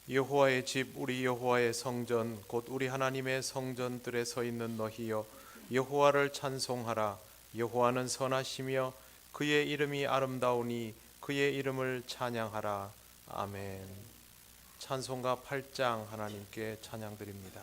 여호와의 집 우리 여호와의 성전 곧 우리 하나님의 성전들에 서 있는 너희여 여호와를 찬송하라. 여호와는 선하시며 그의 이름이 아름다우니 그의 이름을 찬양하라. 아멘. 찬송가 8장 하나님께 찬양드립니다.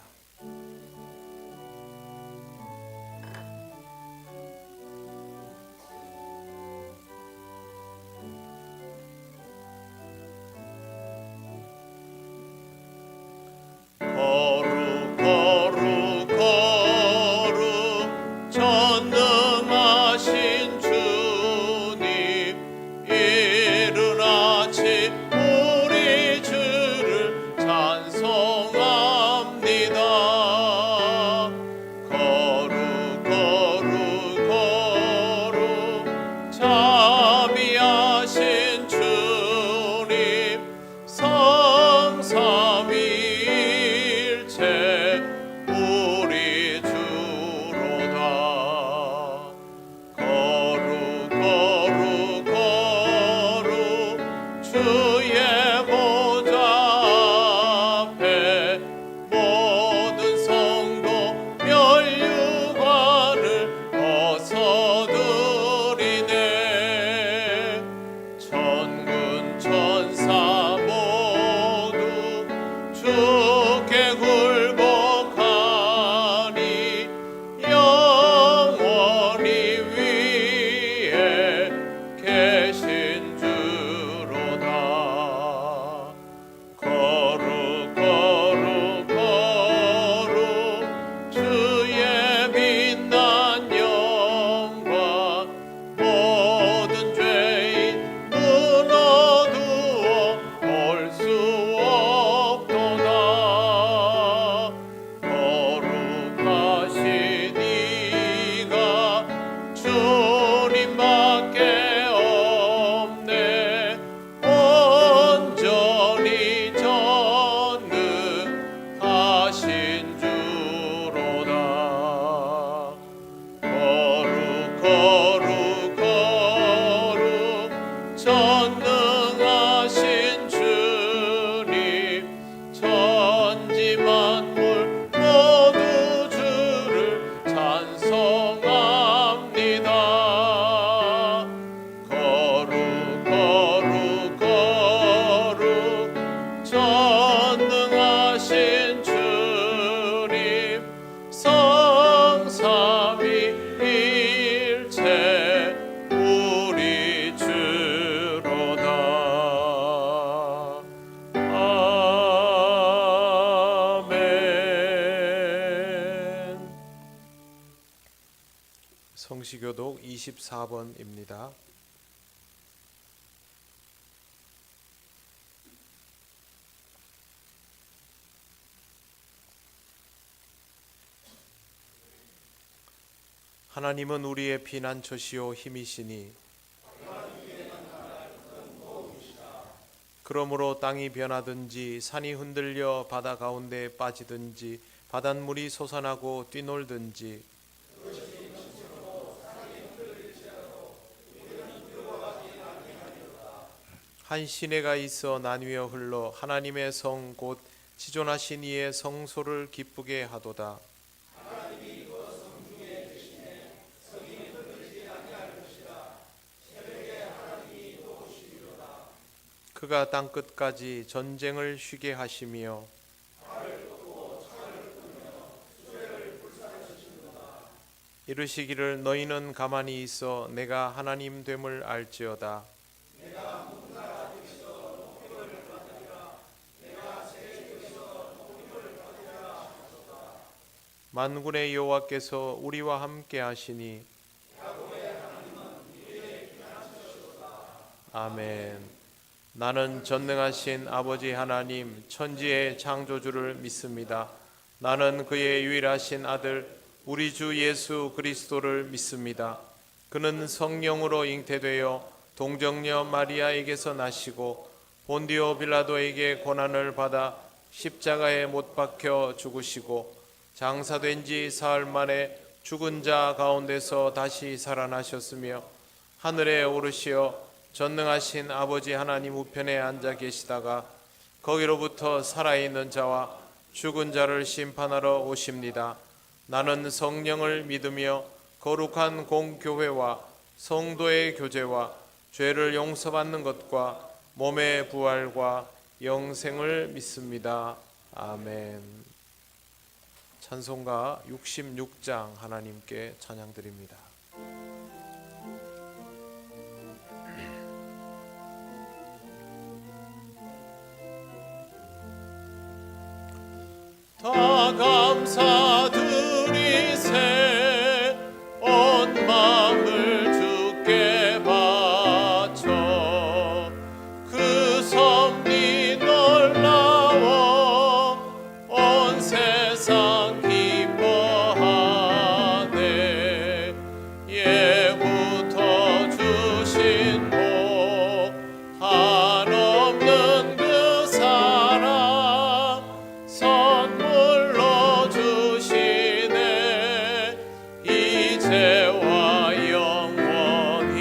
성시교독 24번입니다. 하나님은 우리의 피난처시요 힘이시니 그러므로 땅이 변하든지 산이 흔들려 바다 가운데 빠지든지 바닷물이 솟아나고 뛰놀든지 한 시내가 있어 나뉘어 흘러 하나님의 성 곧 지존하신 이의 성소를 기쁘게 하도다. 그가 땅끝까지 전쟁을 쉬게 하시며 이르시기를 너희는 가만히 있어 내가 하나님 됨을 알지어다. 만군의 여호와께서 우리와 함께 하시니 아멘. 나는 전능하신 아버지 하나님 천지의 창조주를 믿습니다. 나는 그의 유일하신 아들 우리 주 예수 그리스도를 믿습니다. 그는 성령으로 잉태되어 동정녀 마리아에게서 나시고 본디오 빌라도에게 고난을 받아 십자가에 못 박혀 죽으시고 장사된 지 사흘 만에 죽은 자 가운데서 다시 살아나셨으며 하늘에 오르시어 전능하신 아버지 하나님 우편에 앉아 계시다가 거기로부터 살아있는 자와 죽은 자를 심판하러 오십니다. 나는 성령을 믿으며 거룩한 공교회와 성도의 교제와 죄를 용서받는 것과 몸의 부활과 영생을 믿습니다. 아멘. 찬송가 66장 하나님께 찬양드립니다. 다 감사드리세 온 마음을 주께 바쳐 그 섭리 놀라워 온 세상 기뻐하네. 예부터 주신 복 한없는 그 사랑 선물로 주시네. 이제와 영원히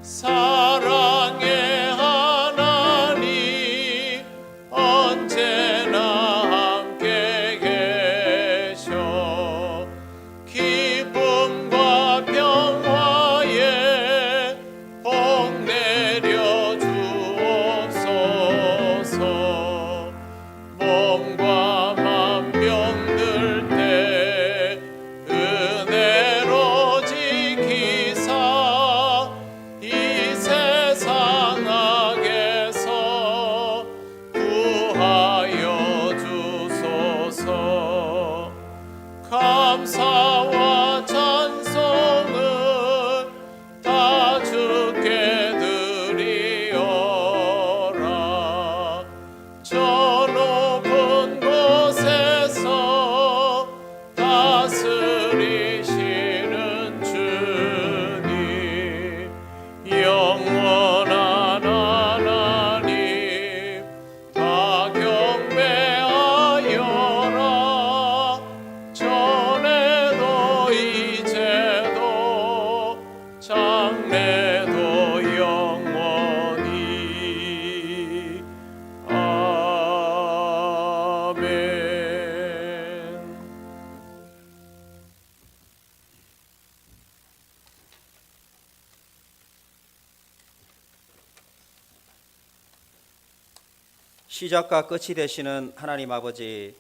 사랑의 하나님 언제나 함께 계셔. 기쁨과 평화에 복 내려 주옵소서. 몸과 맘 병들 때 은혜로 지키사 이 세상 악에서 구하여 주소서. 감사와 찬송은 다 주께 드리어라. 저 높은 곳에서 다스리시는 주님, 영원한 하나님 다 경배하여라. 전에도 이제도 장래도 영원히. 아멘. 시작과 끝이 되시는 하나님 아버지,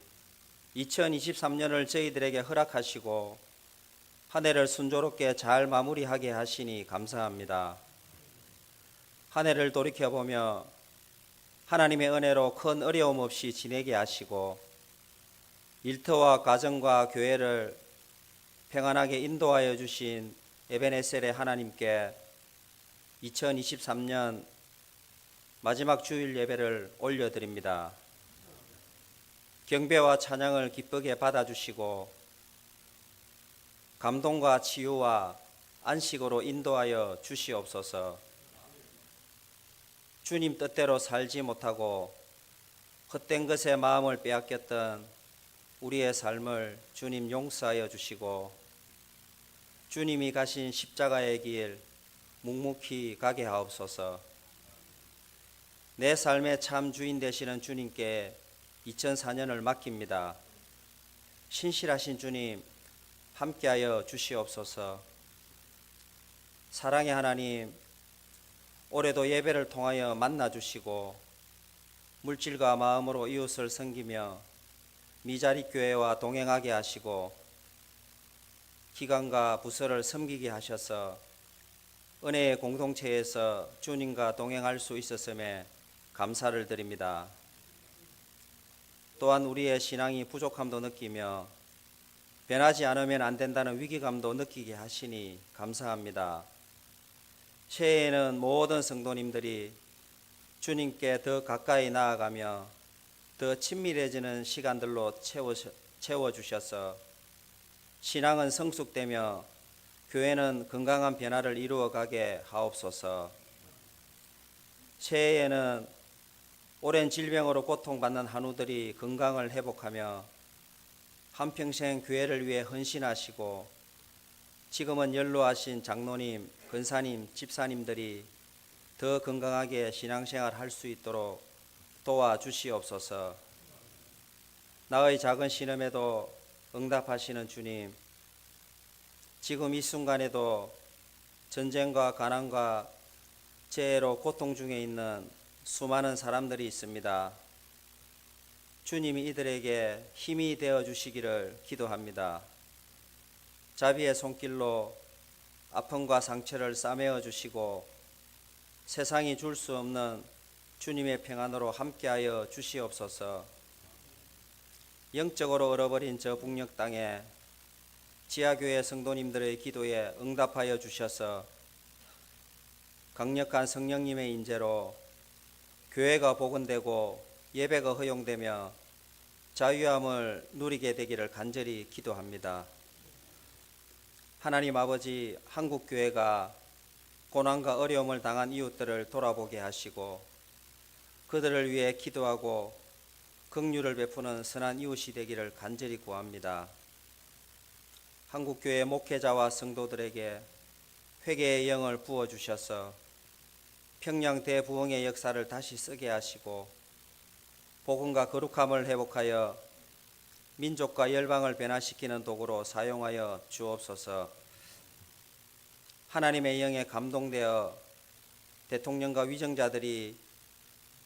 2023년을 저희들에게 허락하시고 한 해를 순조롭게 잘 마무리하게 하시니 감사합니다. 한 해를 돌이켜보며 하나님의 은혜로 큰 어려움 없이 지내게 하시고 일터와 가정과 교회를 평안하게 인도하여 주신 에베네셀의 하나님께 2023년 마지막 주일 예배를 올려드립니다. 경배와 찬양을 기쁘게 받아주시고 감동과 치유와 안식으로 인도하여 주시옵소서. 주님 뜻대로 살지 못하고 헛된 것에 마음을 빼앗겼던 우리의 삶을 주님 용서하여 주시고 주님이 가신 십자가의 길 묵묵히 가게 하옵소서. 내 삶의 참 주인 되시는 주님께 2004년을 맡깁니다. 신실하신 주님 함께하여 주시옵소서. 사랑의 하나님, 올해도 예배를 통하여 만나주시고 물질과 마음으로 이웃을 섬기며 미자리 교회와 동행하게 하시고 기관과 부서를 섬기게 하셔서 은혜의 공동체에서 주님과 동행할 수 있었음에 감사를 드립니다. 또한 우리의 신앙이 부족함도 느끼며 변하지 않으면 안 된다는 위기감도 느끼게 하시니 감사합니다. 새해에는 모든 성도님들이 주님께 더 가까이 나아가며 더 친밀해지는 시간들로 채워주셔서 신앙은 성숙되며 교회는 건강한 변화를 이루어가게 하옵소서. 새해에는 오랜 질병으로 고통받는 한우들이 건강을 회복하며 한평생 교회를 위해 헌신하시고 지금은 연로하신 장로님, 근사님, 집사님들이 더 건강하게 신앙생활 할 수 있도록 도와주시옵소서. 나의 작은 신음에도 응답하시는 주님, 지금 이 순간에도 전쟁과 가난과 재해로 고통 중에 있는 수많은 사람들이 있습니다. 주님이 이들에게 힘이 되어 주시기를 기도합니다. 자비의 손길로 아픔과 상처를 싸매어 주시고 세상이 줄 수 없는 주님의 평안으로 함께하여 주시옵소서. 영적으로 얼어버린 저 북녘 땅에 지하교회 성도님들의 기도에 응답하여 주셔서 강력한 성령님의 인재로 교회가 복원되고 예배가 허용되며 자유함을 누리게 되기를 간절히 기도합니다. 하나님 아버지, 한국교회가 고난과 어려움을 당한 이웃들을 돌아보게 하시고 그들을 위해 기도하고 긍휼을 베푸는 선한 이웃이 되기를 간절히 구합니다. 한국교회 목회자와 성도들에게 회개의 영을 부어주셔서 평양 대부흥의 역사를 다시 쓰게 하시고 복음과 거룩함을 회복하여 민족과 열방을 변화시키는 도구로 사용하여 주옵소서. 하나님의 영에 감동되어 대통령과 위정자들이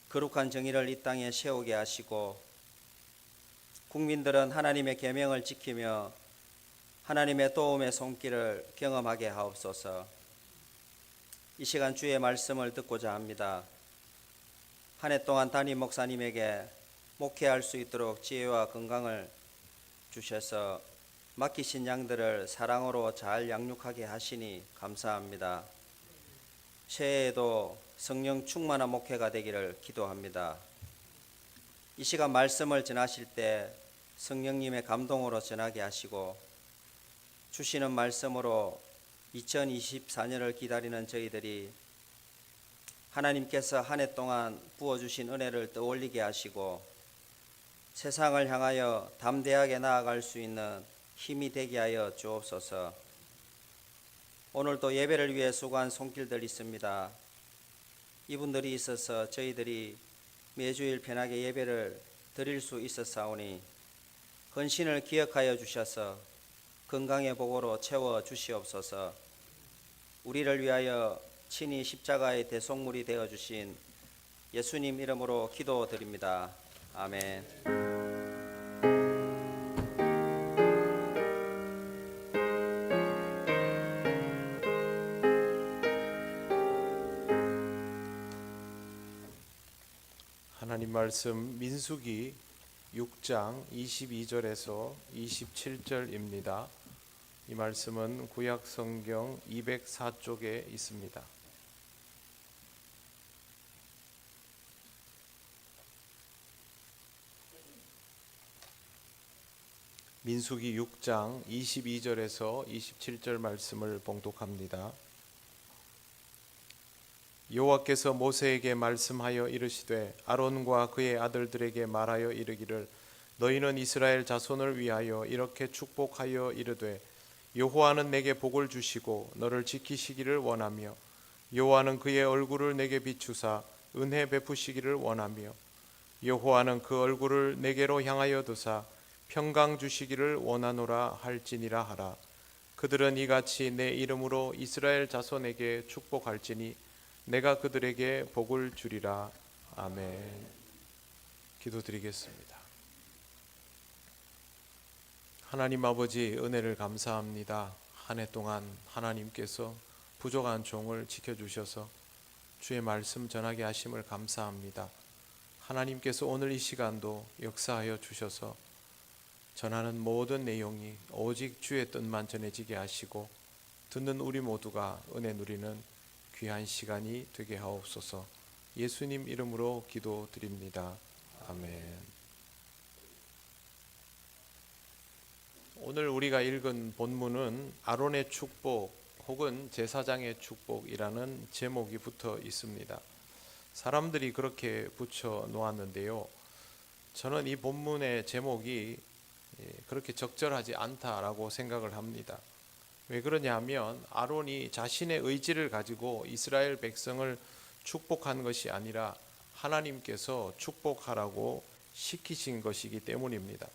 거룩한 정의를 이 땅에 세우게 하시고 국민들은 하나님의 계명을 지키며 하나님의 도움의 손길을 경험하게 하옵소서. 이 시간 주의 말씀을 듣고자 합니다. 한 해 동안 담임 목사님에게 목회할 수 있도록 지혜와 건강을 주셔서 맡기신 양들을 사랑으로 잘 양육하게 하시니 감사합니다. 새해에도 성령 충만한 목회가 되기를 기도합니다. 이 시간 말씀을 전하실 때 성령님의 감동으로 전하게 하시고 주시는 말씀으로 2024년을 기다리는 저희들이 하나님께서 한 해 동안 부어주신 은혜를 떠올리게 하시고 세상을 향하여 담대하게 나아갈 수 있는 힘이 되게 하여 주옵소서. 오늘도 예배를 위해 수고한 손길들 있습니다. 이분들이 있어서 저희들이 매주일 편하게 예배를 드릴 수 있었사오니 헌신을 기억하여 주셔서 건강의 복으로 채워 주시옵소서. 우리를 위하여 친히 십자가의 대속물이 되어 주신 예수님 이름으로 기도드립니다. 아멘. 하나님 말씀 민수기 6장 22절에서 27절입니다. 이 말씀은 구약 성경 204쪽에 있습니다. 민수기 6장 22절에서 27절 말씀을 봉독합니다. 여호와께서 모세에게 말씀하여 이르시되 아론과 그의 아들들에게 말하여 이르기를 너희는 이스라엘 자손을 위하여 이렇게 축복하여 이르되 여호와는 내게 복을 주시고 너를 지키시기를 원하며 여호와는 그의 얼굴을 내게 비추사 은혜 베푸시기를 원하며 여호와는 그 얼굴을 내게로 향하여 두사 평강 주시기를 원하노라 할지니라 하라. 그들은 이같이 내 이름으로 이스라엘 자손에게 축복할지니 내가 그들에게 복을 주리라. 아멘. 기도드리겠습니다. 하나님 아버지, 은혜를 감사합니다. 한 해 동안 하나님께서 부족한 종을 지켜주셔서 주의 말씀 전하게 하심을 감사합니다. 하나님께서 오늘 이 시간도 역사하여 주셔서 전하는 모든 내용이 오직 주의 뜻만 전해지게 하시고 듣는 우리 모두가 은혜 누리는 귀한 시간이 되게 하옵소서. 예수님 이름으로 기도드립니다. 아멘. 오늘 우리가 읽은 본문은 아론의 축복 혹은 제사장의 축복이라는 제목이 붙어 있습니다. 사람들이 그렇게 붙여 놓았는데요. 저는 이 본문의 제목이 그렇게 적절하지 않다라고 생각을 합니다. 왜 그러냐면 아론이 자신의 의지를 가지고 이스라엘 백성을 축복한 것이 아니라 하나님께서 축복하라고 시키신 것이기 때문입니다.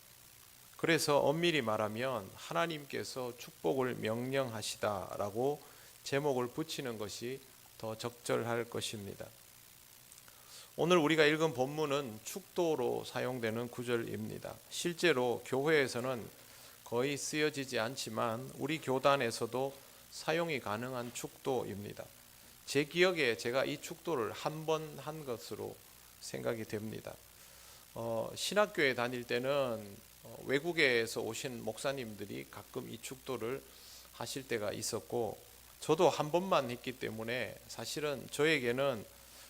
그래서 엄밀히 말하면 하나님께서 축복을 명령하시다라고 제목을 붙이는 것이 더 적절할 것입니다. 오늘 우리가 읽은 본문은 축도로 사용되는 구절입니다. 실제로 교회에서는 거의 쓰여지지 않지만 우리 교단에서도 사용이 가능한 축도입니다. 제 기억에 제가 이 축도를 한 번 한 것으로 생각이 됩니다. 신학교에 다닐 때는 외국에서 오신 목사님들이 가끔 이 축도를 하실 때가 있었고, 저도 한 번만 했기 때문에 사실은 저에게는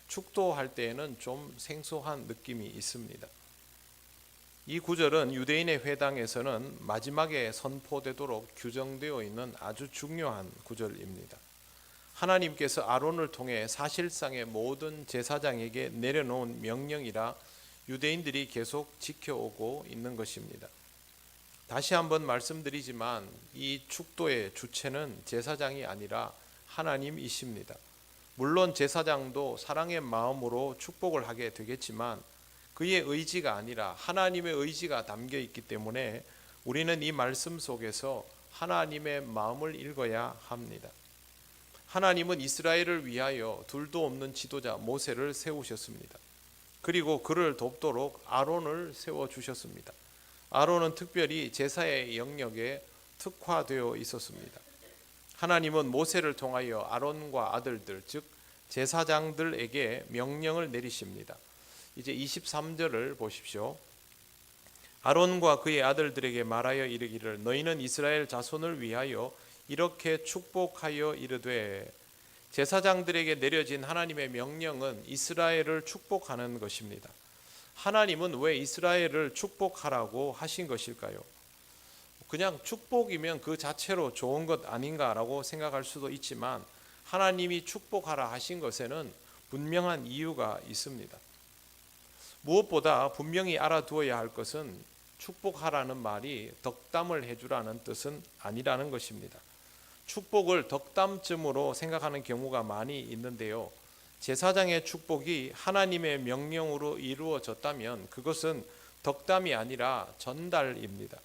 축도할 때에는 좀 생소한 느낌이 있습니다. 이 구절은 유대인의 회당에서는 마지막에 선포되도록 규정되어 있는 아주 중요한 구절입니다. 하나님께서 아론을 통해 사실상의 모든 제사장에게 내려놓은 명령이라 유대인들이 계속 지켜오고 있는 것입니다. 다시 한번 말씀드리지만 이 축도의 주체는 제사장이 아니라 하나님이십니다. 물론 제사장도 사랑의 마음으로 축복을 하게 되겠지만 그의 의지가 아니라 하나님의 의지가 담겨 있기 때문에 우리는 이 말씀 속에서 하나님의 마음을 읽어야 합니다. 하나님은 이스라엘을 위하여 둘도 없는 지도자 모세를 세우셨습니다. 그리고 그를 돕도록 아론을 세워주셨습니다. 아론은 특별히 제사의 영역에 특화되어 있었습니다. 하나님은 모세를 통하여 아론과 아들들, 즉 제사장들에게 명령을 내리십니다. 이제 23절을 보십시오. 아론과 그의 아들들에게 말하여 이르기를 너희는 이스라엘 자손을 위하여 이렇게 축복하여 이르되, 제사장들에게 내려진 하나님의 명령은 이스라엘을 축복하는 것입니다. 하나님은 왜 이스라엘을 축복하라고 하신 것일까요? 그냥 축복이면 그 자체로 좋은 것 아닌가라고 생각할 수도 있지만 하나님이 축복하라 하신 것에는 분명한 이유가 있습니다. 무엇보다 분명히 알아두어야 할 것은 축복하라는 말이 덕담을 해주라는 뜻은 아니라는 것입니다. 축복을 덕담쯤으로 생각하는 경우가 많이 있는데요. 제사장의 축복이 하나님의 명령으로 이루어졌다면 그것은 덕담이 아니라 전달입니다.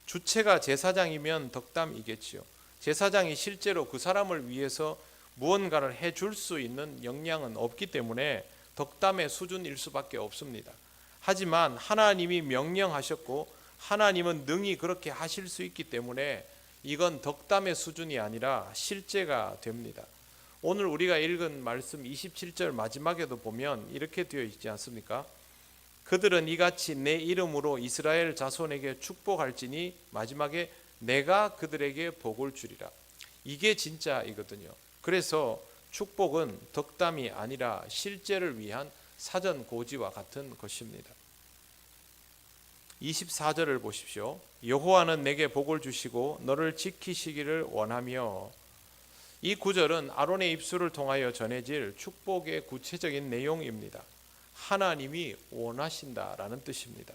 주체가 제사장이면 덕담이겠지요. 제사장이 실제로 그 사람을 위해서 무언가를 해줄 수 있는 역량은 없기 때문에 덕담의 수준일 수밖에 없습니다. 하지만 하나님이 명령하셨고 하나님은 능히 그렇게 하실 수 있기 때문에 이건 덕담의 수준이 아니라 실제가 됩니다. 오늘 우리가 읽은 말씀 27절 마지막에도 보면 이렇게 되어 있지 않습니까? 그들은 이같이 내 이름으로 이스라엘 자손에게 축복할지니 마지막에 내가 그들에게 복을 주리라. 이게 진짜이거든요. 그래서 축복은 덕담이 아니라 실제를 위한 사전 고지와 같은 것입니다. 24절을 보십시오. 여호와는 내게 복을 주시고 너를 지키시기를 원하며. 이 구절은 아론의 입술을 통하여 전해질 축복의 구체적인 내용입니다. 하나님이 원하신다라는 뜻입니다.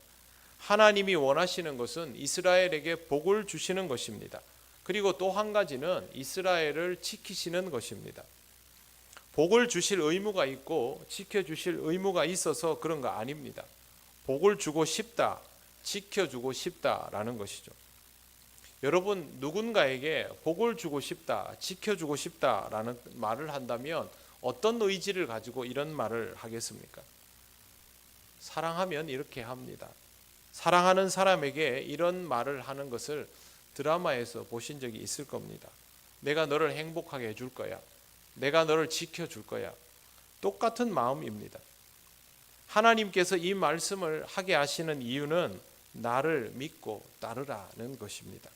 하나님이 원하시는 것은 이스라엘에게 복을 주시는 것입니다. 그리고 또 한 가지는 이스라엘을 지키시는 것입니다. 복을 주실 의무가 있고 지켜주실 의무가 있어서 그런 거 아닙니다. 복을 주고 싶다, 지켜주고 싶다라는 것이죠. 여러분, 누군가에게 복을 주고 싶다, 지켜주고 싶다라는 말을 한다면 어떤 의지를 가지고 이런 말을 하겠습니까? 사랑하면 이렇게 합니다. 사랑하는 사람에게 이런 말을 하는 것을 드라마에서 보신 적이 있을 겁니다. 내가 너를 행복하게 해줄 거야. 내가 너를 지켜줄 거야. 똑같은 마음입니다. 하나님께서 이 말씀을 하게 하시는 이유는 나를 믿고 따르라는 것입니다.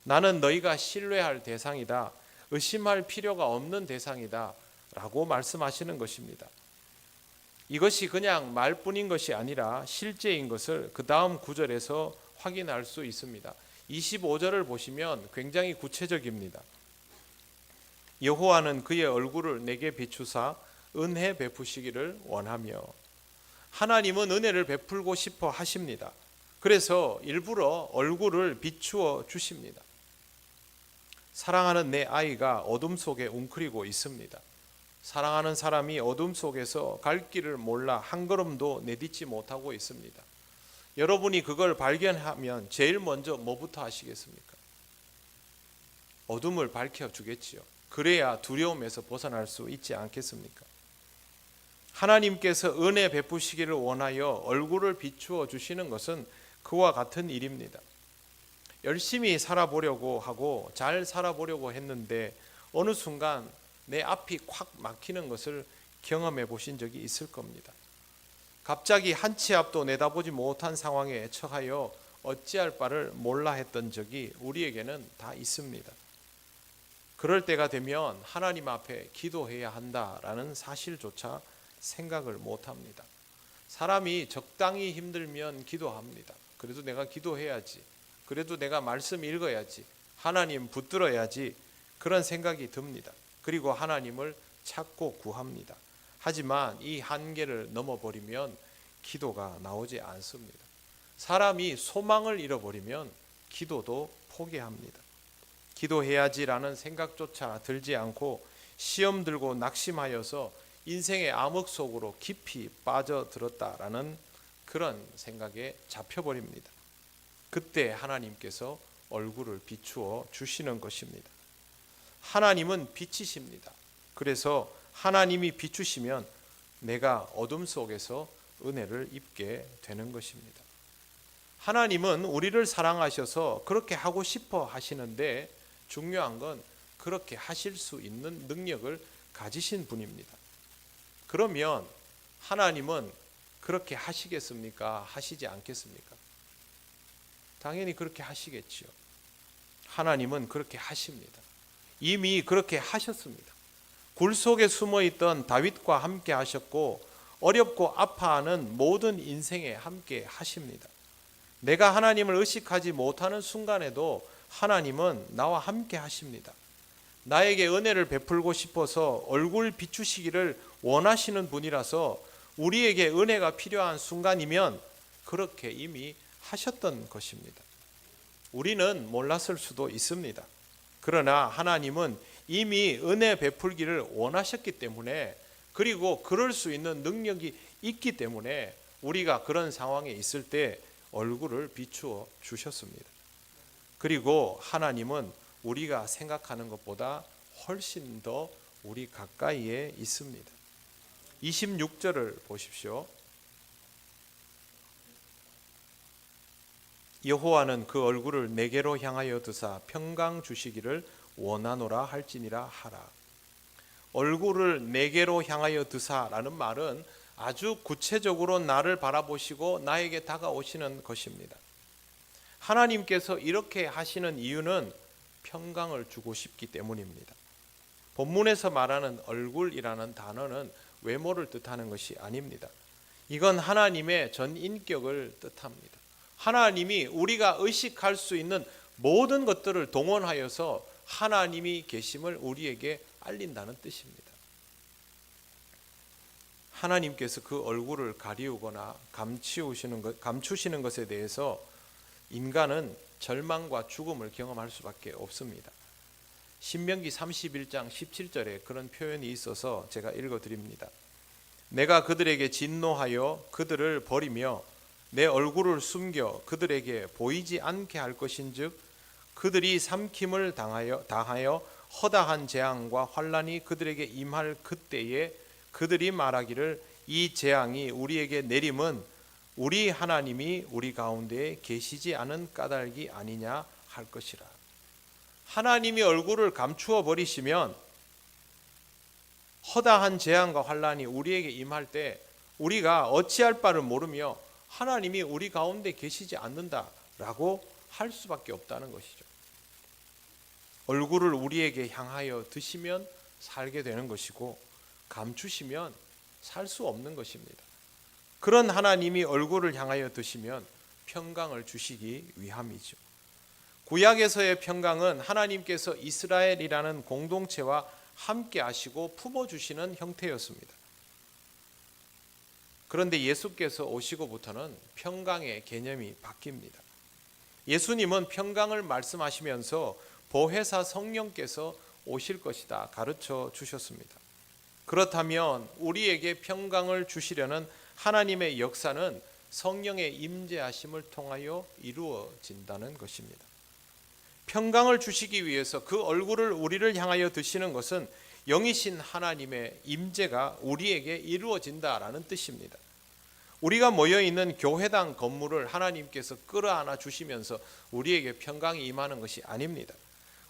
나는 너희가 신뢰할 대상이다. 의심할 필요가 없는 대상이다. 라고 말씀하시는 것입니다. 이것이 그냥 말뿐인 것이 아니라 실제인 것을 그 다음 구절에서 확인할 수 있습니다. 25절을 보시면 굉장히 구체적입니다. 여호와는 그의 얼굴을 내게 비추사 은혜 베푸시기를 원하며. 하나님은 은혜를 베풀고 싶어 하십니다. 그래서 일부러 얼굴을 비추어 주십니다. 사랑하는 내 아이가 어둠 속에 웅크리고 있습니다. 사랑하는 사람이 어둠 속에서 갈 길을 몰라 한 걸음도 내딛지 못하고 있습니다. 여러분이 그걸 발견하면 제일 먼저 뭐부터 하시겠습니까? 어둠을 밝혀주겠지요. 그래야 두려움에서 벗어날 수 있지 않겠습니까? 하나님께서 은혜 베푸시기를 원하여 얼굴을 비추어 주시는 것은 그와 같은 일입니다. 열심히 살아보려고 하고 잘 살아보려고 했는데 어느 순간 내 앞이 콱 막히는 것을 경험해 보신 적이 있을 겁니다. 갑자기 한 치 앞도 내다보지 못한 상황에 처하여 어찌할 바를 몰라 했던 적이 우리에게는 다 있습니다. 그럴 때가 되면 하나님 앞에 기도해야 한다라는 사실조차 생각을 못합니다. 사람이 적당히 힘들면 기도합니다. 그래도 내가 기도해야지. 그래도 내가 말씀 읽어야지. 하나님 붙들어야지. 그런 생각이 듭니다. 그리고 하나님을 찾고 구합니다. 하지만 이 한계를 넘어버리면 기도가 나오지 않습니다. 사람이 소망을 잃어버리면 기도도 포기합니다. 기도해야지라는 생각조차 들지 않고 시험 들고 낙심하여서 인생의 암흑 속으로 깊이 빠져들었다라는 그런 생각에 잡혀버립니다. 그때 하나님께서 얼굴을 비추어 주시는 것입니다. 하나님은 빛이십니다. 그래서 하나님이 비추시면 내가 어둠 속에서 은혜를 입게 되는 것입니다. 하나님은 우리를 사랑하셔서 그렇게 하고 싶어 하시는데 중요한 건 그렇게 하실 수 있는 능력을 가지신 분입니다. 그러면 하나님은 그렇게 하시겠습니까? 하시지 않겠습니까? 당연히 그렇게 하시겠지요. 하나님은 그렇게 하십니다. 이미 그렇게 하셨습니다. 굴 속에 숨어 있던 다윗과 함께 하셨고 어렵고 아파하는 모든 인생에 함께 하십니다. 내가 하나님을 의식하지 못하는 순간에도 하나님은 나와 함께 하십니다. 나에게 은혜를 베풀고 싶어서 얼굴 비추시기를 원하시는 분이라서 우리에게 은혜가 필요한 순간이면 그렇게 이미 하셨던 것입니다. 우리는 몰랐을 수도 있습니다. 그러나 하나님은 이미 은혜 베풀기를 원하셨기 때문에 그리고 그럴 수 있는 능력이 있기 때문에 우리가 그런 상황에 있을 때 얼굴을 비추어 주셨습니다. 그리고 하나님은 우리가 생각하는 것보다 훨씬 더 우리 가까이에 있습니다. 26절을 보십시오. 여호와는 그 얼굴을 내게로 향하여 드사 평강 주시기를 원하노라 할지니라 하라. 얼굴을 내게로 향하여 드사라는 말은 아주 구체적으로 나를 바라보시고 나에게 다가오시는 것입니다. 하나님께서 이렇게 하시는 이유는 평강을 주고 싶기 때문입니다. 본문에서 말하는 얼굴이라는 단어는 외모를 뜻하는 것이 아닙니다. 이건 하나님의 전인격을 뜻합니다. 하나님이 우리가 의식할 수 있는 모든 것들을 동원하여서 하나님이 계심을 우리에게 알린다는 뜻입니다. 하나님께서 그 얼굴을 가리우거나 감추시는 것에 대해서 인간은 절망과 죽음을 경험할 수밖에 없습니다. 신명기 31장 17절에 그런 표현이 있어서 제가 읽어드립니다. 내가 그들에게 진노하여 그들을 버리며 내 얼굴을 숨겨 그들에게 보이지 않게 할 것인즉 그들이 삼킴을 당하여 허다한 재앙과 환난이 그들에게 임할 그때에 그들이 말하기를 이 재앙이 우리에게 내림은 우리 하나님이 우리 가운데에 계시지 않은 까닭이 아니냐 할 것이라. 하나님이 얼굴을 감추어 버리시면 허다한 재앙과 환난이 우리에게 임할 때 우리가 어찌할 바를 모르며 하나님이 우리 가운데 계시지 않는다라고 할 수밖에 없다는 것이죠. 얼굴을 우리에게 향하여 드시면 살게 되는 것이고 감추시면 살 수 없는 것입니다. 그런 하나님이 얼굴을 향하여 드시면 평강을 주시기 위함이죠. 구약에서의 평강은 하나님께서 이스라엘이라는 공동체와 함께 하시고 품어주시는 형태였습니다. 그런데 예수께서 오시고부터는 평강의 개념이 바뀝니다. 예수님은 평강을 말씀하시면서 보혜사 성령께서 오실 것이다 가르쳐 주셨습니다. 그렇다면 우리에게 평강을 주시려는 하나님의 역사는 성령의 임재하심을 통하여 이루어진다는 것입니다. 평강을 주시기 위해서 그 얼굴을 우리를 향하여 드시는 것은 영이신 하나님의 임재가 우리에게 이루어진다라는 뜻입니다. 우리가 모여있는 교회당 건물을 하나님께서 끌어안아 주시면서 우리에게 평강이 임하는 것이 아닙니다.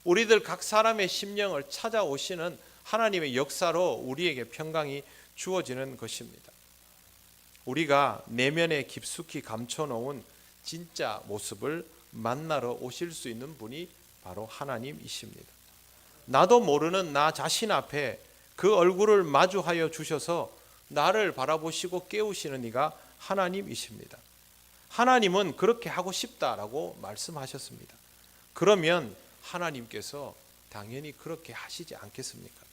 우리들 각 사람의 심령을 찾아오시는 하나님의 역사로 우리에게 평강이 주어지는 것입니다. 우리가 내면에 깊숙이 감춰놓은 진짜 모습을 만나러 오실 수 있는 분이 바로 하나님이십니다. 나도 모르는 나 자신 앞에 그 얼굴을 마주하여 주셔서 나를 바라보시고 깨우시는 이가 하나님이십니다. 하나님은 그렇게 하고 싶다라고 말씀하셨습니다. 그러면 하나님께서 당연히 그렇게 하시지 않겠습니까?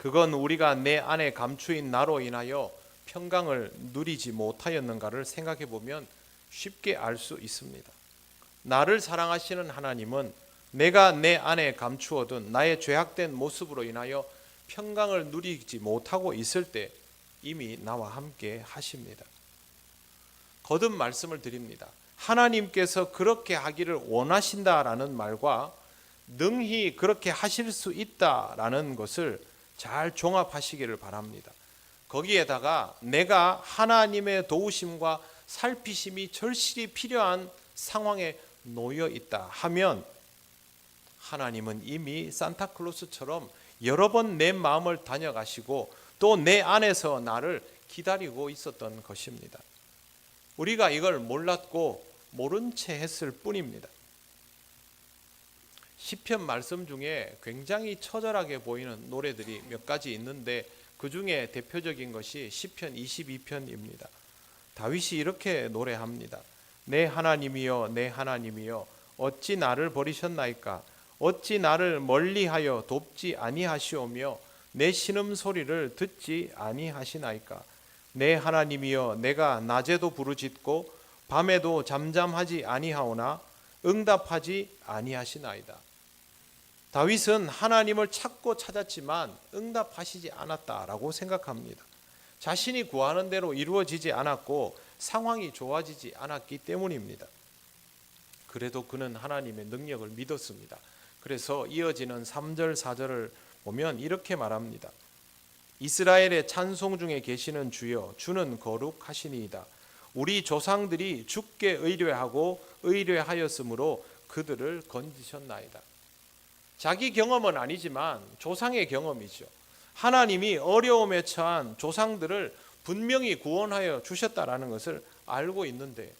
그건 우리가 내 안에 감추인 나로 인하여 평강을 누리지 못하였는가를 생각해 보면 쉽게 알 수 있습니다. 나를 사랑하시는 하나님은 내가 내 안에 감추어둔 나의 죄악된 모습으로 인하여 평강을 누리지 못하고 있을 때 이미 나와 함께 하십니다. 거듭 말씀을 드립니다. 하나님께서 그렇게 하기를 원하신다라는 말과 능히 그렇게 하실 수 있다라는 것을 잘 종합하시기를 바랍니다. 거기에다가 내가 하나님의 도우심과 살피심이 절실히 필요한 상황에 놓여 있다 하면 하나님은 이미 산타클로스처럼 여러 번 내 마음을 다녀가시고 또 내 안에서 나를 기다리고 있었던 것입니다. 우리가 이걸 몰랐고 모른 채 했을 뿐입니다. 시편 말씀 중에 굉장히 처절하게 보이는 노래들이 몇 가지 있는데 그 중에 대표적인 것이 시편 22편입니다. 다윗이 이렇게 노래합니다. 내 하나님이여 내 하나님이여 어찌 나를 버리셨나이까 어찌 나를 멀리하여 돕지 아니하시오며 내 신음소리를 듣지 아니하시나이까 내 하나님이여 내가 낮에도 부르짖고 밤에도 잠잠하지 아니하오나 응답하지 아니하시나이다. 다윗은 하나님을 찾고 찾았지만 응답하시지 않았다라고 생각합니다. 자신이 구하는 대로 이루어지지 않았고 상황이 좋아지지 않았기 때문입니다. 그래도 그는 하나님의 능력을 믿었습니다. 그래서 이어지는 3절 4절을 보면 이렇게 말합니다. 이스라엘의 찬송 중에 계시는 주여 주는 거룩하시니이다. 우리 조상들이 주께 의뢰하고 의뢰하였으므로 그들을 건지셨나이다. 자기 경험은 아니지만 조상의 경험이죠. 하나님이 어려움에 처한 조상들을 분명히 구원하여 주셨다라는 것을 알고 있는데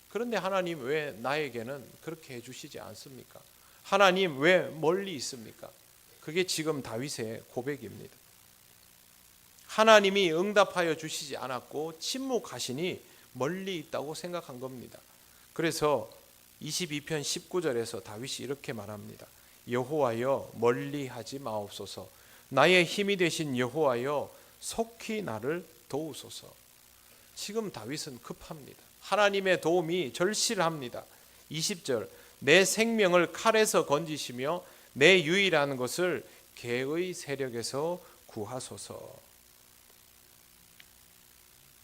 그런데 하나님 왜 나에게는 그렇게 해주시지 않습니까? 하나님 왜 멀리 있습니까? 그게 지금 다윗의 고백입니다. 하나님이 응답하여 주시지 않았고 침묵하시니 멀리 있다고 생각한 겁니다. 그래서 22편 19절에서 다윗이 이렇게 말합니다. 여호와여 멀리하지 마옵소서. 나의 힘이 되신 여호와여 속히 나를 도우소서. 지금 다윗은 급합니다. 하나님의 도움이 절실합니다. 20절 내 생명을 칼에서 건지시며 내 유일한 것을 개의 세력에서 구하소서.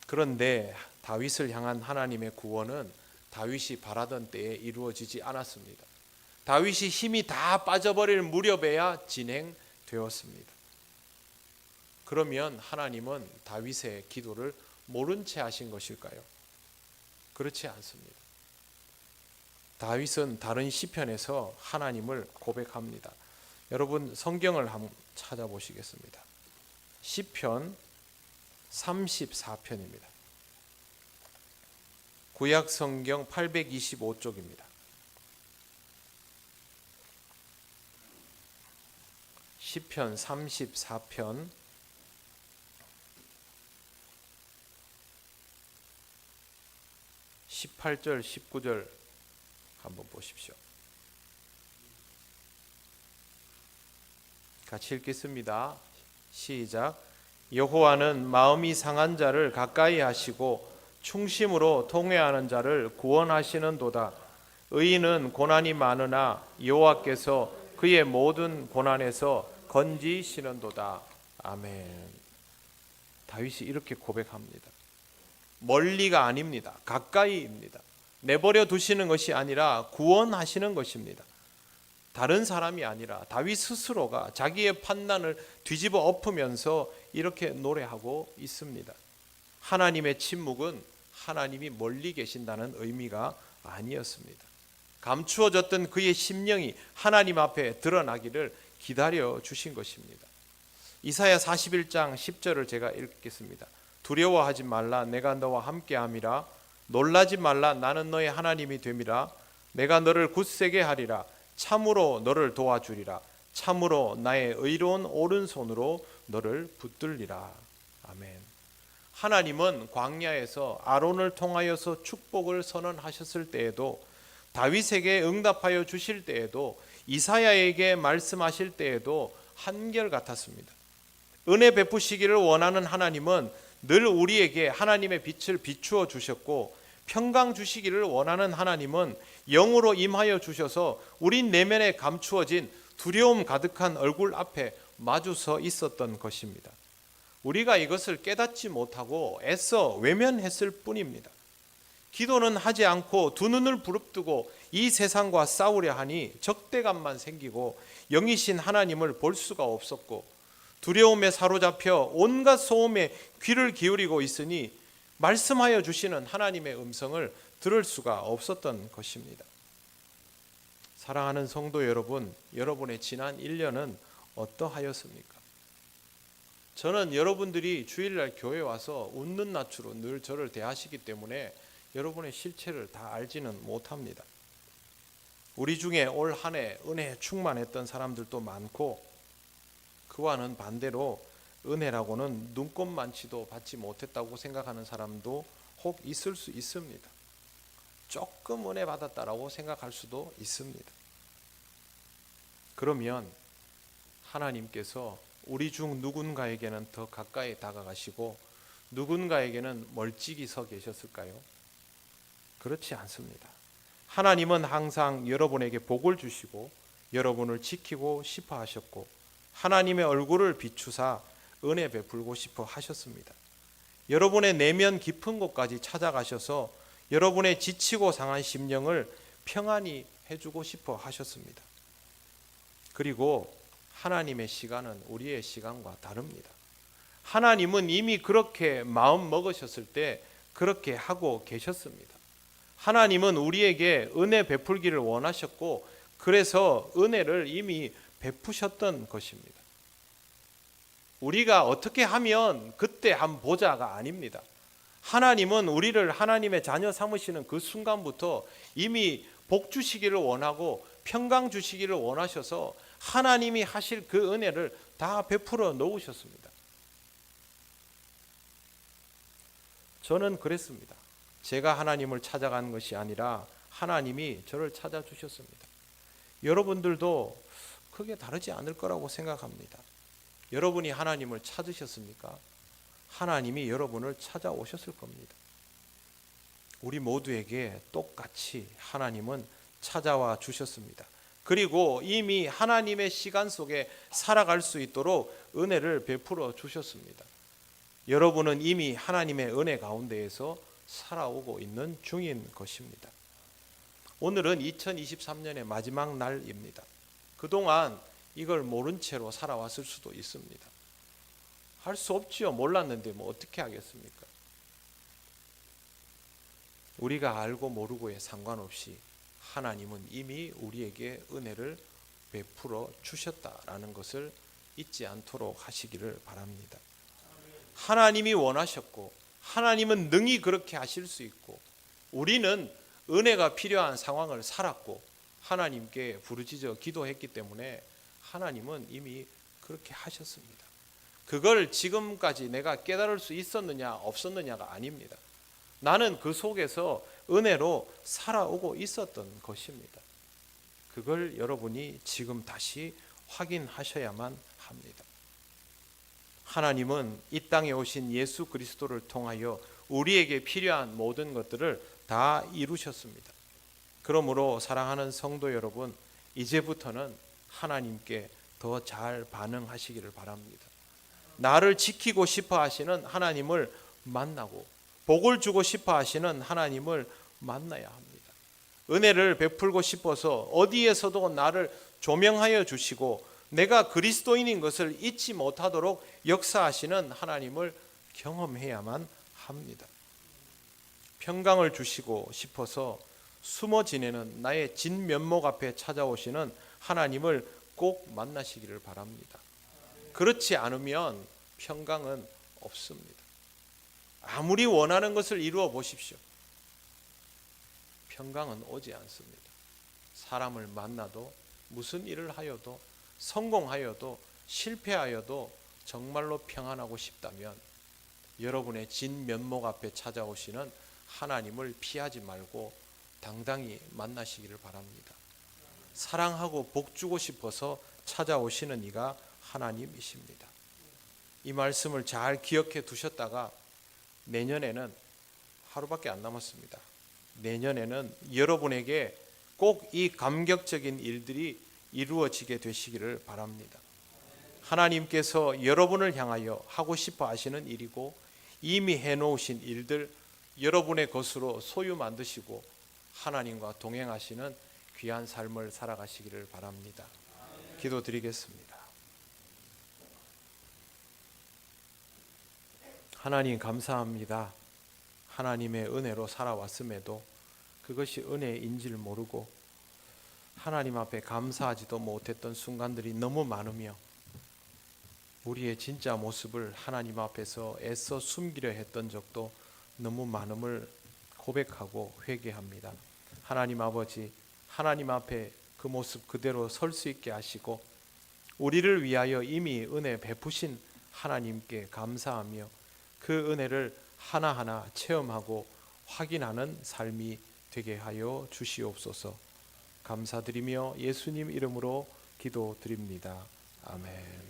그런데 다윗을 향한 하나님의 구원은 다윗이 바라던 때에 이루어지지 않았습니다. 다윗이 힘이 다 빠져버릴 무렵에야 진행되었습니다. 그러면 하나님은 다윗의 기도를 모른 채 하신 것일까요? 그렇지 않습니다. 다윗은 다른 시편에서 하나님을 고백합니다. 여러분 성경을 한번 찾아보시겠습니다. 시편 34편입니다. 구약 성경 825쪽입니다. 시편 34편 18절 19절 한번 보십시오. 같이 읽겠습니다. 시작. 여호와는 마음이 상한 자를 가까이 하시고 충심으로 통회하는 자를 구원하시는도다. 의인은 고난이 많으나 여호와께서 그의 모든 고난에서 건지시는도다. 아멘. 다윗이 이렇게 고백합니다. 멀리가 아닙니다. 가까이입니다. 내버려 두시는 것이 아니라 구원하시는 것입니다. 다른 사람이 아니라 다윗 스스로가 자기의 판단을 뒤집어 엎으면서 이렇게 노래하고 있습니다. 하나님의 침묵은 하나님이 멀리 계신다는 의미가 아니었습니다. 감추어졌던 그의 심령이 하나님 앞에 드러나기를 기다려 주신 것입니다. 이사야 41장 10절을 제가 읽겠습니다. 두려워하지 말라, 내가 너와 함께함이라. 놀라지 말라, 나는 너의 하나님이 됨이라. 내가 너를 굳세게 하리라. 참으로 너를 도와주리라. 참으로 나의 의로운 오른손으로 너를 붙들리라. 아멘. 하나님은 광야에서 아론을 통하여서 축복을 선언하셨을 때에도, 다윗에게 응답하여 주실 때에도, 이사야에게 말씀하실 때에도 한결같았습니다. 은혜 베푸시기를 원하는 하나님은 늘 우리에게 하나님의 빛을 비추어 주셨고, 평강 주시기를 원하는 하나님은 영으로 임하여 주셔서 우리 내면에 감추어진 두려움 가득한 얼굴 앞에 마주서 있었던 것입니다. 우리가 이것을 깨닫지 못하고 애써 외면했을 뿐입니다. 기도는 하지 않고 두 눈을 부릅뜨고 이 세상과 싸우려 하니 적대감만 생기고 영이신 하나님을 볼 수가 없었고, 두려움에 사로잡혀 온갖 소음에 귀를 기울이고 있으니 말씀하여 주시는 하나님의 음성을 들을 수가 없었던 것입니다. 사랑하는 성도 여러분, 여러분의 지난 1년은 어떠하였습니까? 저는 여러분들이 주일날 교회 와서 웃는 낯으로 늘 저를 대하시기 때문에 여러분의 실체를 다 알지는 못합니다. 우리 중에 올 한 해 은혜에 충만했던 사람들도 많고, 그와는 반대로 은혜라고는 눈꼽만치도 받지 못했다고 생각하는 사람도 혹 있을 수 있습니다. 조금 은혜 받았다라고 생각할 수도 있습니다. 그러면 하나님께서 우리 중 누군가에게는 더 가까이 다가가시고 누군가에게는 멀찍이 서 계셨을까요? 그렇지 않습니다. 하나님은 항상 여러분에게 복을 주시고 여러분을 지키고 싶어 하셨고, 하나님의 얼굴을 비추사 은혜 베풀고 싶어 하셨습니다. 여러분의 내면 깊은 곳까지 찾아가셔서 여러분의 지치고 상한 심령을 평안히 해주고 싶어 하셨습니다. 그리고 하나님의 시간은 우리의 시간과 다릅니다. 하나님은 이미 그렇게 마음 먹으셨을 때 그렇게 하고 계셨습니다. 하나님은 우리에게 은혜 베풀기를 원하셨고, 그래서 은혜를 이미 베푸셨던 것입니다. 우리가 어떻게 하면 그때 한번 보자가 아닙니다. 하나님은 우리를 하나님의 자녀 삼으시는 그 순간부터 이미 복 주시기를 원하고 평강 주시기를 원하셔서 하나님이 하실 그 은혜를 다 베풀어 놓으셨습니다. 저는 그랬습니다. 제가 하나님을 찾아간 것이 아니라 하나님이 저를 찾아주셨습니다. 여러분들도 크게 다르지 않을 거라고 생각합니다. 여러분이 하나님을 찾으셨습니까? 하나님이 여러분을 찾아오셨을 겁니다. 우리 모두에게 똑같이 하나님은 찾아와 주셨습니다. 그리고 이미 하나님의 시간 속에 살아갈 수 있도록 은혜를 베풀어 주셨습니다. 여러분은 이미 하나님의 은혜 가운데에서 살아오고 있는 중인 것입니다. 오늘은 2023년의 마지막 날입니다. 그동안 이걸 모른 채로 살아왔을 수도 있습니다. 할 수 없지요. 몰랐는데 뭐 어떻게 하겠습니까? 우리가 알고 모르고에 상관없이 하나님은 이미 우리에게 은혜를 베풀어 주셨다라는 것을 잊지 않도록 하시기를 바랍니다. 하나님이 원하셨고 하나님은 능히 그렇게 하실 수 있고, 우리는 은혜가 필요한 상황을 살았고 하나님께 부르짖어 기도했기 때문에 하나님은 이미 그렇게 하셨습니다. 그걸 지금까지 내가 깨달을 수 있었느냐 없었느냐가 아닙니다. 나는 그 속에서 은혜로 살아오고 있었던 것입니다. 그걸 여러분이 지금 다시 확인하셔야만 합니다. 하나님은 이 땅에 오신 예수 그리스도를 통하여 우리에게 필요한 모든 것들을 다 이루셨습니다. 그러므로 사랑하는 성도 여러분, 이제부터는 하나님께 더 잘 반응하시기를 바랍니다. 나를 지키고 싶어 하시는 하나님을 만나고 복을 주고 싶어 하시는 하나님을 만나야 합니다. 은혜를 베풀고 싶어서 어디에서도 나를 조명하여 주시고 내가 그리스도인인 것을 잊지 못하도록 역사하시는 하나님을 경험해야만 합니다. 평강을 주시고 싶어서 숨어 지내는 나의 진면목 앞에 찾아오시는 하나님을 꼭 만나시기를 바랍니다. 그렇지 않으면 평강은 없습니다. 아무리 원하는 것을 이루어 보십시오. 평강은 오지 않습니다. 사람을 만나도 무슨 일을 하여도 성공하여도 실패하여도 정말로 평안하고 싶다면 여러분의 진면목 앞에 찾아오시는 하나님을 피하지 말고 당당히 만나시기를 바랍니다. 사랑하고 복 주고 싶어서 찾아오시는 이가 하나님이십니다. 이 말씀을 잘 기억해 두셨다가 내년에는 하루밖에 안 남았습니다. 내년에는 여러분에게 꼭 이 감격적인 일들이 이루어지게 되시기를 바랍니다. 하나님께서 여러분을 향하여 하고 싶어 하시는 일이고 이미 해놓으신 일들 여러분의 것으로 소유 만드시고 하나님과 동행하시는 귀한 삶을 살아가시기를 바랍니다. 기도드리겠습니다. 하나님 감사합니다. 하나님의 은혜로 살아왔음에도 그것이 은혜인지를 모르고 하나님 앞에 감사하지도 못했던 순간들이 너무 많으며 우리의 진짜 모습을 하나님 앞에서 애써 숨기려 했던 적도 너무 많음을 고백하고 회개합니다. 하나님 아버지, 하나님 앞에 그 모습 그대로 설 수 있게 하시고 우리를 위하여 이미 은혜 베푸신 하나님께 감사하며 그 은혜를 하나하나 체험하고 확인하는 삶이 되게 하여 주시옵소서. 감사드리며 예수님 이름으로 기도드립니다. 아멘.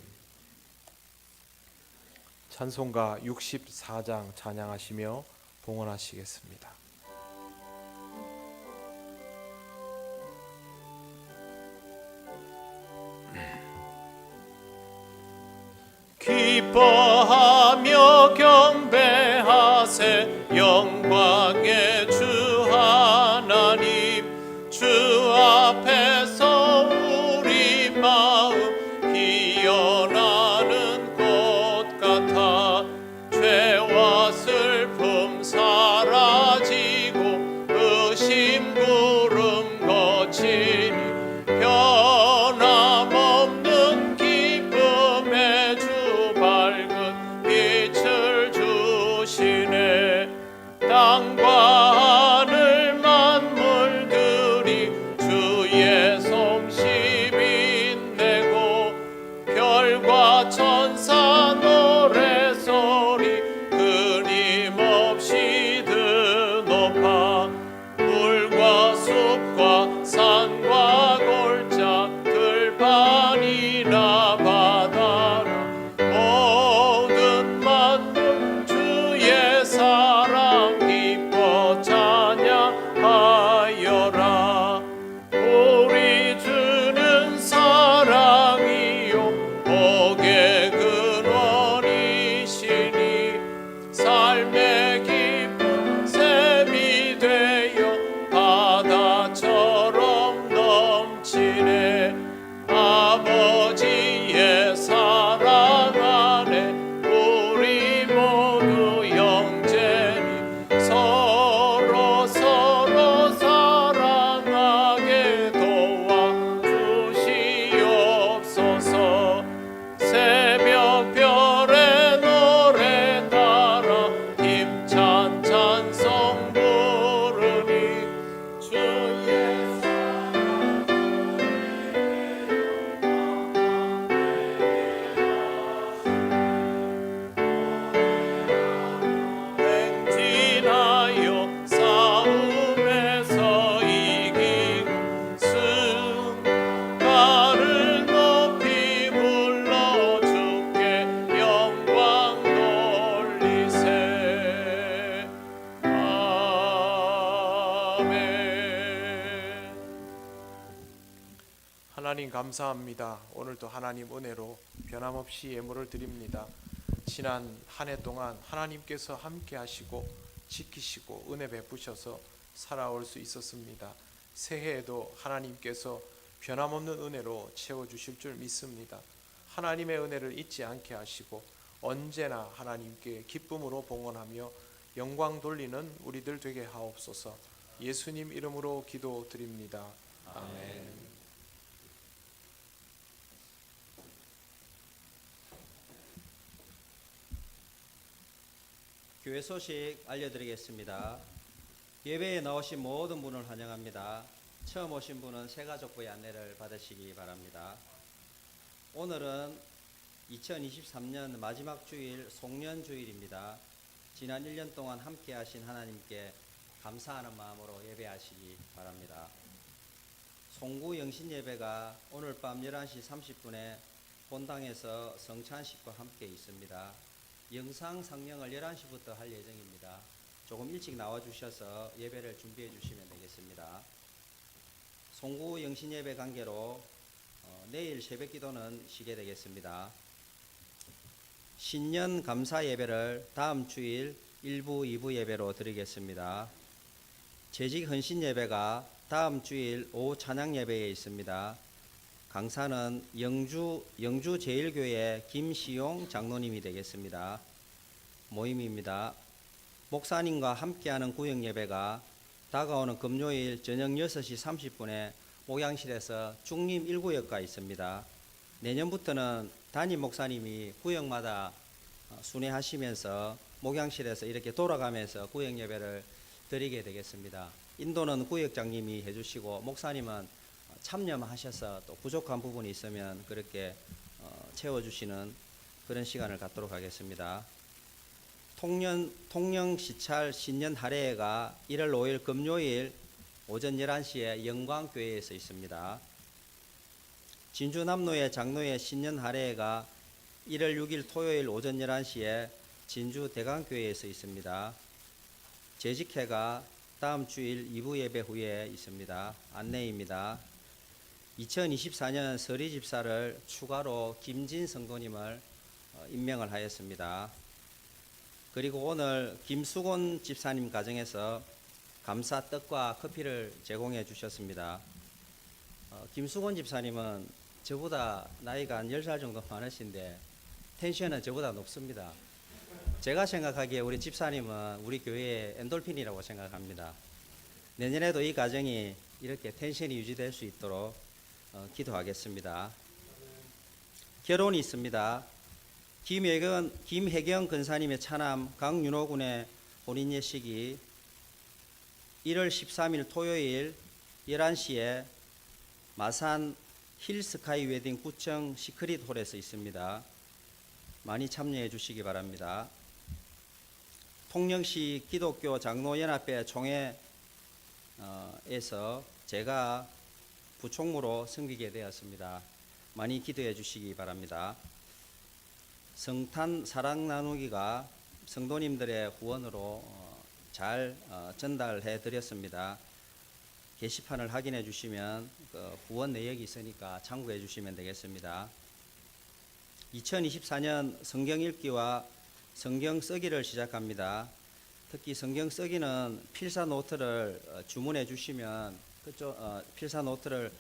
찬송가 64장 찬양하시며 봉헌하시겠습니다. 기뻐하며 경배하세 영광의 주 하나님 주 앞에서 우리 마음 피어나는 꽃 같아 죄와 슬픔 사라지고 의심 구름 거치니 변함없는 기쁨의 주 밝은 빛을 주시네. 땅과 하늘 만물들이 주의 솜씨 빛내고 별과 천사 노래소리 끊임없이 드높아 물과 숲과 산과 골짜 들판이나 바다나 모든 만물 주의 사랑 기뻐 찬양하여라. 우리 주는 사랑이요 복의 근원이시니 삶의 기쁜 샘이 되어 바다처럼 넘치네. 아버지의 사랑 안에 우리 모두 영제니 서로 사랑하게 도와주시옵소서. 새벽별의 노래 따라 힘찬 찬송 부르니 주의 행진하여 싸움에서 이기고 승가를 높이 불러 주께 영광 돌리세. 아멘. 하나님 감사합니다. 오늘도 하나님 은혜로 변함없이 예물을 드립니다. 지난 한 해 동안 하나님께서 함께 하시고 지키시고 은혜 베푸셔서 살아올 수 있었습니다. 새해에도 하나님께서 변함없는 은혜로 채워주실 줄 믿습니다. 하나님의 은혜를 잊지 않게 하시고 언제나 하나님께 기쁨으로 봉헌하며 영광 돌리는 우리들 되게 하옵소서. 예수님 이름으로 기도드립니다. 아멘. 교회 소식 알려드리겠습니다. 예배에 나오신 모든 분을 환영합니다. 처음 오신 분은 새가족부의 안내를 받으시기 바랍니다. 오늘은 2023년 마지막 주일 송년주일입니다. 지난 1년 동안 함께 하신 하나님께 감사하는 마음으로 예배하시기 바랍니다. 송구 영신예배가 오늘 밤 11시 30분에 본당에서 성찬식과 함께 있습니다. 영상 상영을 11시부터 할 예정입니다. 조금 일찍 나와주셔서 예배를 준비해 주시면 되겠습니다. 송구 영신예배 관계로 내일 새벽기도는 쉬게 되겠습니다. 신년 감사 예배를 다음 주일 1부, 2부 예배로 드리겠습니다. 재직 헌신 예배가 다음 주일 오후 찬양 예배에 있습니다. 강사는 영주 제일교회 김시용 장로님이 되겠습니다. 모임입니다. 목사님과 함께하는 구역 예배가 다가오는 금요일 저녁 6시 30분에 목양실에서 중림 1구역가 있습니다. 내년부터는 담임 목사님이 구역마다 순회하시면서 목양실에서 이렇게 돌아가면서 구역 예배를 드리게 되겠습니다. 인도는 구역장님이 해주시고 목사님은 참여하셔서 또 부족한 부분이 있으면 그렇게 채워주시는 그런 시간을 갖도록 하겠습니다. 통영 시찰 신년 할애회가 1월 5일 금요일 오전 11시에 영광교회에서 있습니다. 진주 남로의 장로의 신년 할애회가 1월 6일 토요일 오전 11시에 진주 대강교회에서 있습니다. 재직회가 다음 주일 2부 예배 후에 있습니다. 안내입니다. 2024년 서리 집사를 추가로 김진 성도님을 임명을 하였습니다. 그리고 오늘 김수곤 집사님 가정에서 감사 떡과 커피를 제공해 주셨습니다. 김수곤 집사님은 저보다 나이가 한 10살 정도 많으신데 텐션은 저보다 높습니다. 제가 생각하기에 우리 집사님은 우리 교회의 엔돌핀이라고 생각합니다. 내년에도 이 가정이 이렇게 텐션이 유지될 수 있도록 기도하겠습니다. 결혼이 있습니다. 김혜경 근사님의 차남 강윤호 군의 혼인 예식이 1월 13일 토요일 11시에 마산 힐스카이 웨딩 구청 시크릿 홀에서 있습니다. 많이 참여해 주시기 바랍니다. 통영시 기독교 장로연합회 총회에서 제가 부총무로 섬기게 되었습니다. 많이 기도해 주시기 바랍니다. 성탄 사랑 나누기가 성도님들의 후원으로 잘 전달해 드렸습니다. 게시판을 확인해 주시면 그 후원 내역이 있으니까 참고해 주시면 되겠습니다. 2024년 성경 읽기와 성경 쓰기를 시작합니다. 특히 성경 쓰기는 필사 노트를 주문해 주시면 그쪽 필사 노트를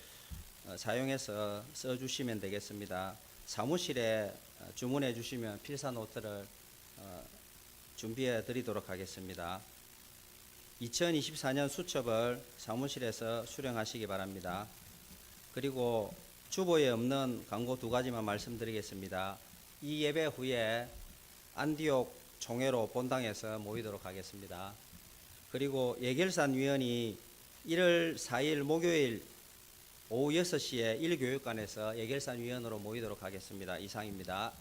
사용해서 써 주시면 되겠습니다. 사무실에 주문해 주시면 필사 노트를 준비해 드리도록 하겠습니다. 2024년 수첩을 사무실에서 수령하시기 바랍니다. 그리고 주보에 없는 광고 2가지만 말씀드리겠습니다. 이 예배 후에 안디옥 총회로 본당에서 모이도록 하겠습니다. 그리고 예결산 위원이 1월 4일 목요일 오후 6시에 1교육관에서 예결산 위원으로 모이도록 하겠습니다. 이상입니다.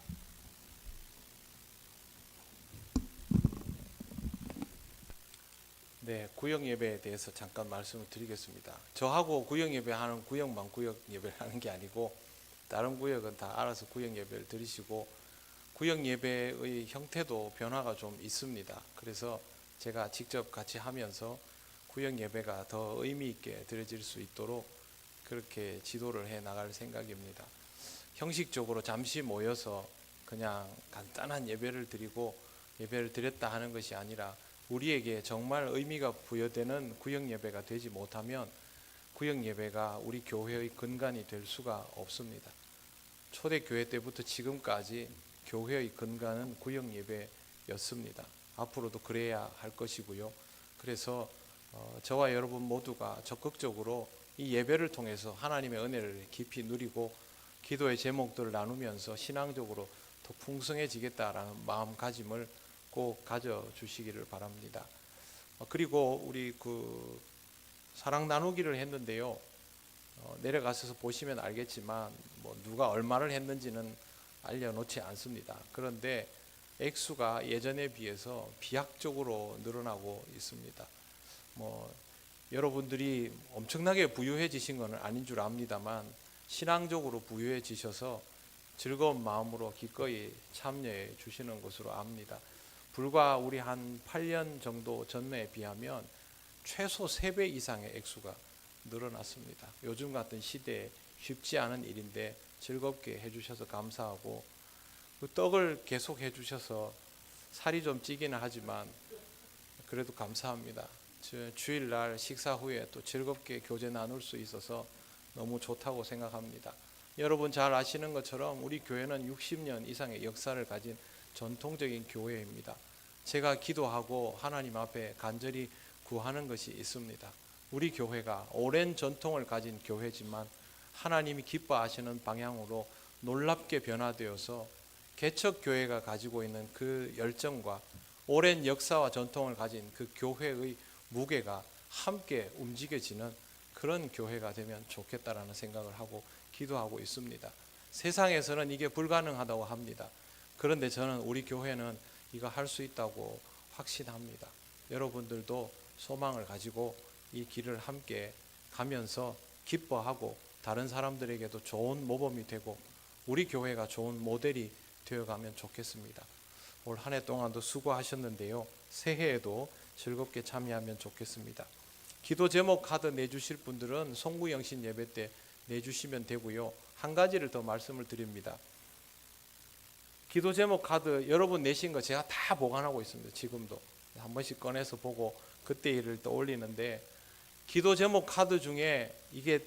네, 구역 예배에 대해서 잠깐 말씀을 드리겠습니다. 저하고 구역 예배하는 구역만 구역 예배를 하는 게 아니고 다른 구역은 다 알아서 구역 예배를 드리시고 구역 예배의 형태도 변화가 좀 있습니다. 그래서 제가 직접 같이 하면서 구역 예배가 더 의미 있게 드려질 수 있도록 그렇게 지도를 해 나갈 생각입니다. 형식적으로 잠시 모여서 그냥 간단한 예배를 드리고 예배를 드렸다 하는 것이 아니라 우리에게 정말 의미가 부여되는 구역 예배가 되지 못하면 구역 예배가 우리 교회의 근간이 될 수가 없습니다. 초대교회 때부터 지금까지 교회의 근간은 구역 예배였습니다. 앞으로도 그래야 할 것이고요. 그래서 저와 여러분 모두가 적극적으로 이 예배를 통해서 하나님의 은혜를 깊이 누리고 기도의 제목들을 나누면서 신앙적으로 더 풍성해지겠다라는 마음가짐을 꼭 가져주시기를 바랍니다. 그리고 우리 사랑 나누기를 했는데요. 내려가셔서 보시면 알겠지만 누가 얼마를 했는지는 알려놓지 않습니다. 그런데 액수가 예전에 비해서 비약적으로 늘어나고 있습니다. 여러분들이 엄청나게 부유해지신 것은 아닌 줄 압니다만 신앙적으로 부유해지셔서 즐거운 마음으로 기꺼이 참여해 주시는 것으로 압니다. 불과 우리 한 8년 정도 전에 비하면 최소 3배 이상의 액수가 늘어났습니다. 요즘 같은 시대에 쉽지 않은 일인데 즐겁게 해주셔서 감사하고 그 떡을 계속 해주셔서 살이 좀 찌기는 하지만 그래도 감사합니다. 주일날 식사 후에 또 즐겁게 교제 나눌 수 있어서 너무 좋다고 생각합니다. 여러분 잘 아시는 것처럼 우리 교회는 60년 이상의 역사를 가진 전통적인 교회입니다. 제가 기도하고 하나님 앞에 간절히 구하는 것이 있습니다. 우리 교회가 오랜 전통을 가진 교회지만 하나님이 기뻐하시는 방향으로 놀랍게 변화되어서 개척교회가 가지고 있는 그 열정과 오랜 역사와 전통을 가진 그 교회의 무게가 함께 움직여지는 그런 교회가 되면 좋겠다라는 생각을 하고 기도하고 있습니다. 세상에서는 이게 불가능하다고 합니다. 그런데 저는 우리 교회는 이거 할 수 있다고 확신합니다. 여러분들도 소망을 가지고 이 길을 함께 가면서 기뻐하고 다른 사람들에게도 좋은 모범이 되고 우리 교회가 좋은 모델이 되어가면 좋겠습니다. 올 한 해 동안도 수고하셨는데요. 새해에도 즐겁게 참여하면 좋겠습니다. 기도 제목 카드 내주실 분들은 송구영신 예배 때 내주시면 되고요. 한 가지를 더 말씀을 드립니다. 기도 제목 카드 여러분 내신 거 제가 다 보관하고 있습니다. 지금도 한 번씩 꺼내서 보고 그때 일을 떠올리는데 기도 제목 카드 중에 이게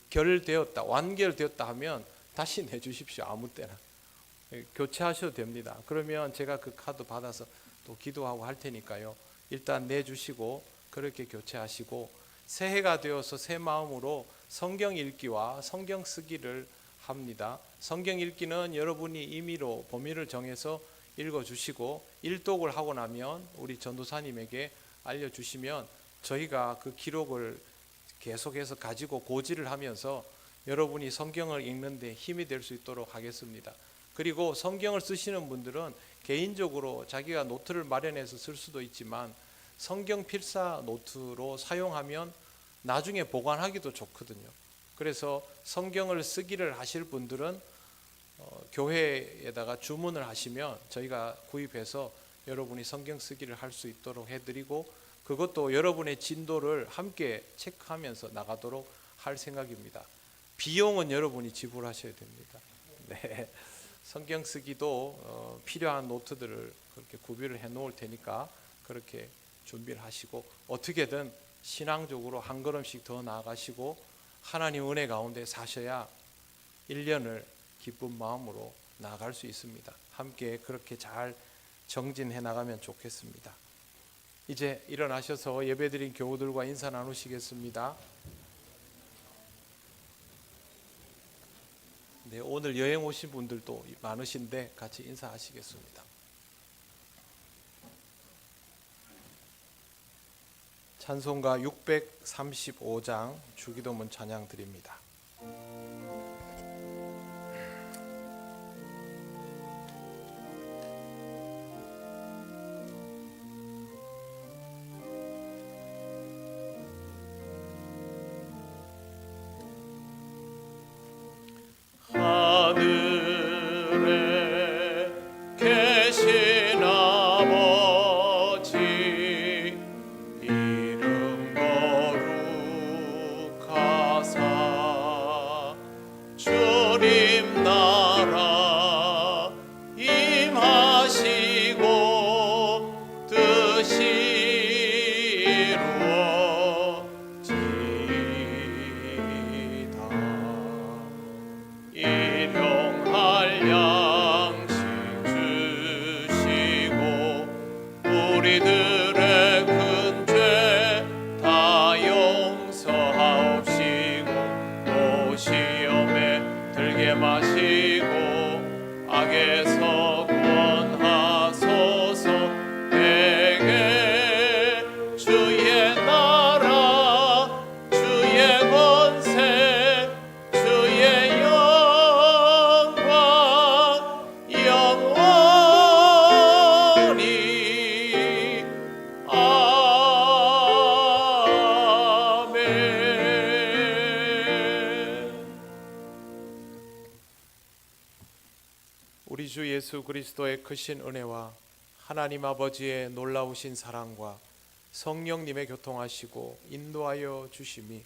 결되었다, 완결되었다 하면 다시 내주십시오. 아무 때나 교체하셔도 됩니다. 그러면 제가 그 카드 받아서 또 기도하고 할 테니까요. 일단 내주시고 그렇게 교체하시고 새해가 되어서 새 마음으로 성경 읽기와 성경 쓰기를 합니다. 성경 읽기는 여러분이 임의로 범위를 정해서 읽어주시고 일독을 하고 나면 우리 전도사님에게 알려주시면 저희가 그 기록을 계속해서 가지고 고지를 하면서 여러분이 성경을 읽는데 힘이 될 수 있도록 하겠습니다. 그리고 성경을 쓰시는 분들은 개인적으로 자기가 노트를 마련해서 쓸 수도 있지만 성경 필사 노트로 사용하면 나중에 보관하기도 좋거든요. 그래서 성경을 쓰기를 하실 분들은 교회에다가 주문을 하시면 저희가 구입해서 여러분이 성경 쓰기를 할 수 있도록 해드리고 그것도 여러분의 진도를 함께 체크하면서 나가도록 할 생각입니다. 비용은 여러분이 지불하셔야 됩니다. 네, 성경 쓰기도 필요한 노트들을 그렇게 구비를 해 놓을 테니까 그렇게 준비를 하시고 어떻게든 신앙적으로 한 걸음씩 더 나아가시고 하나님 은혜 가운데 사셔야 1년을 기쁜 마음으로 나아갈 수 있습니다. 함께 그렇게 잘 정진해 나가면 좋겠습니다. 이제 일어나셔서 예배드린 교우들과 인사 나누시겠습니다. 네, 오늘 여행 오신 분들도 많으신데 같이 인사하시겠습니다. 찬송가 635장 주기도문 찬양 드립니다. 하늘에 계신 아버지 이름 거룩하사 예수 그리스도의 크신 은혜와 하나님 아버지의 놀라우신 사랑과 성령님의 교통하시고 인도하여 주심이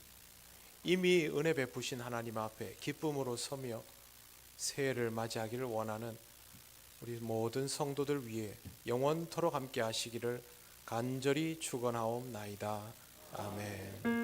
이미 은혜 베푸신 하나님 앞에 기쁨으로 서며 새해를 맞이하기를 원하는 우리 모든 성도들 위해 영원토록 함께 하시기를 간절히 축원하옵나이다. 아멘.